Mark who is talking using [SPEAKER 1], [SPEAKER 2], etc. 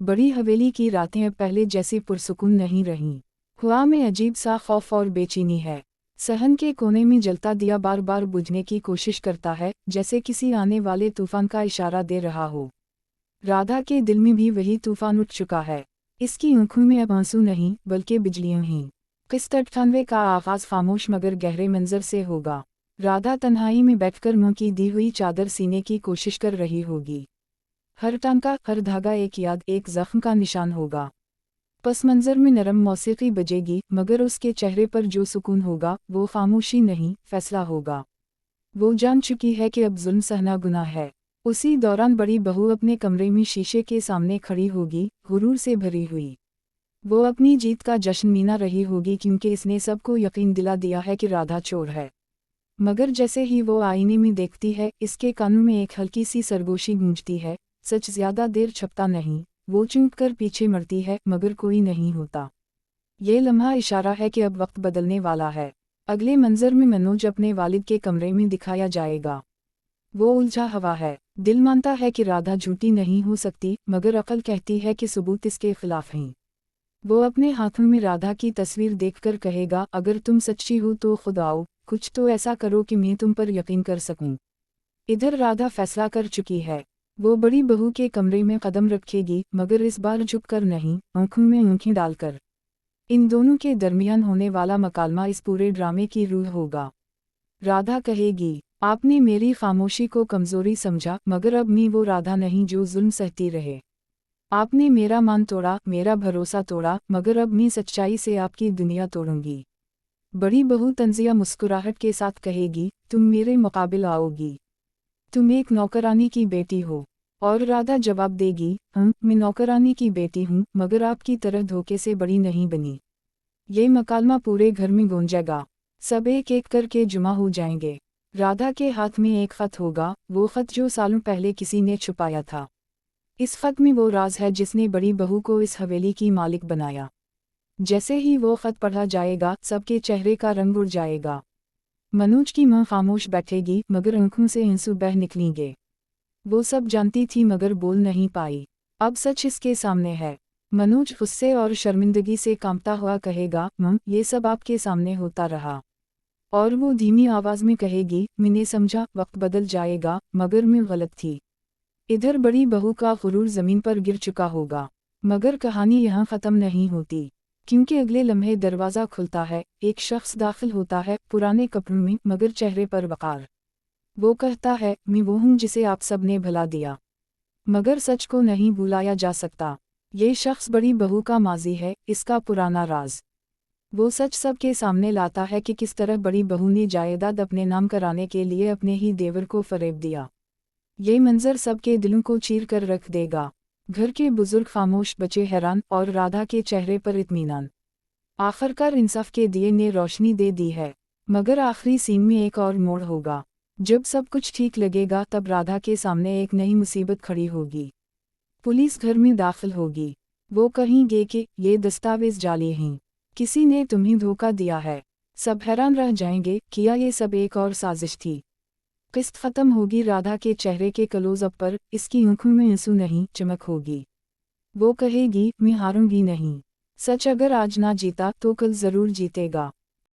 [SPEAKER 1] बड़ी हवेली की रातें अब पहले जैसी पुरसुकून नहीं रहीं। हवा में अजीब सा खौफ और बेचैनी है। सहन के कोने में जलता दिया बार बार बुझने की कोशिश करता है, जैसे किसी आने वाले तूफान का इशारा दे रहा हो। राधा के दिल में भी वही तूफान उठ चुका है। इसकी आंखों में अब आंसू नहीं बल्कि बिजलियां हैं। किस्त 98 का आगाज खामोश मगर गहरे मंजर से होगा। राधा तन्हाई में बैठकर मुंह की दी हुई चादर सीने की कोशिश कर रही होगी। हर टांका, हर धागा एक याद, एक जख्म का निशान होगा। पस मंजर में नरम मौसीकी बजेगी, मगर उसके चेहरे पर जो सुकून होगा वो खामोशी नहीं, फैसला होगा। वो जान चुकी है कि अब जुल्म सहना गुनाह है। उसी दौरान बड़ी बहू अपने कमरे में शीशे के सामने खड़ी होगी, गुरूर से भरी हुई। वो अपनी जीत का जश्न मना रही होगी क्योंकि इसने सबको यकीन दिला दिया है कि राधा चोर है। मगर जैसे ही वो आईने में देखती है, इसके कानों में एक हल्की सी सरगोशी गूंजती है। सच ज्यादा देर छपता नहीं। वो चूक कर पीछे मरती है, मगर कोई नहीं होता। ये लम्हा इशारा है कि अब वक्त बदलने वाला है। अगले मंजर में मनोज अपने वालिद के कमरे में दिखाया जाएगा। वो उलझा हुआ है। दिल मानता है कि राधा झूठी नहीं हो सकती, मगर अकल कहती है कि सबूत इसके खिलाफ हैं। वो अपने हाथों में राधा की तस्वीर देखकर कहेगा, अगर तुम सच्ची हो तो खुद आओ, कुछ तो ऐसा करो कि मैं तुम पर यकीन कर सकूं। इधर राधा फैसला कर चुकी है। वो बड़ी बहू के कमरे में कदम रखेगी, मगर इस बार झुककर नहीं, आंखों में आंखें डालकर। इन दोनों के दरमियान होने वाला मकालमा इस पूरे ड्रामे की रूह होगा। राधा कहेगी, आपने मेरी खामोशी को कमजोरी समझा, मगर अब मैं वो राधा नहीं जो जुल्म सहती रहे। आपने मेरा मान तोड़ा, मेरा भरोसा तोड़ा, मगर अब मैं सच्चाई से आपकी दुनिया तोड़ूंगी। बड़ी बहू तंजिया मुस्कुराहट के साथ कहेगी, तुम मेरे मुकाबिल आओगी। तुम एक नौकरानी की बेटी हो। और राधा जवाब देगी, मैं नौकरानी की बेटी हूँ, मगर आपकी तरह धोखे से बड़ी नहीं बनी। ये मकालमा पूरे घर में गूंजेगा। सब एक एक करके जुमा हो जाएंगे। राधा के हाथ में एक खत होगा, वो खत जो सालों पहले किसी ने छुपाया था। इस खत में वो राज है जिसने बड़ी बहू को इस हवेली की मालिक बनाया। जैसे ही वो खत पढ़ा जाएगा, सबके चेहरे का रंग उड़ जाएगा। मनोज की मां खामोश बैठेगी, मगर आंखों से आंसू बह निकलेंगे। वो सब जानती थी मगर बोल नहीं पाई। अब सच इसके सामने है। मनोज गुस्से और शर्मिंदगी से कांपता हुआ कहेगा, ये सब आपके सामने होता रहा। और वो धीमी आवाज में कहेगी, मैंने समझा वक्त बदल जाएगा, मगर मैं गलत थी। इधर बड़ी बहू का गुरूर जमीन पर गिर चुका होगा। मगर कहानी यहाँ खत्म नहीं होती, क्योंकि अगले लम्हे दरवाज़ा खुलता है। एक शख्स दाखिल होता है, पुराने कपड़ों में, मगर चेहरे पर वक़ार। वो कहता है, मैं वो हूँ जिसे आप सब ने भुला दिया। मगर सच को नहीं भुलाया जा सकता। ये शख्स बड़ी बहू का माजी है, इसका पुराना राज। वो सच सबके सामने लाता है कि किस तरह बड़ी बहू ने जायदाद अपने नाम कराने के लिए अपने ही देवर को फरेब दिया। ये मंजर सबके दिलों को चीर कर रख देगा। घर के बुजुर्ग खामोश, बचे हैरान, और राधा के चेहरे पर इत्मीनान। आखिरकार इंसाफ के दिए ने रोशनी दे दी है। मगर आखिरी सीन में एक और मोड़ होगा। जब सब कुछ ठीक लगेगा तब राधा के सामने एक नई मुसीबत खड़ी होगी। पुलिस घर में दाखिल होगी। वो कहेंगे कि ये दस्तावेज जाली हैं, किसी ने तुम्हें धोखा दिया है। सब हैरान रह जाएंगे, किया ये सब एक और साजिश थी। किस्त खत्म होगी। राधा के चेहरे के क्लोजअप पर इसकी आंखों में आंसू नहीं, चमक होगी। वो कहेगी, मैं हारूंगी नहीं। सच अगर आज ना जीता तो कल जरूर जीतेगा।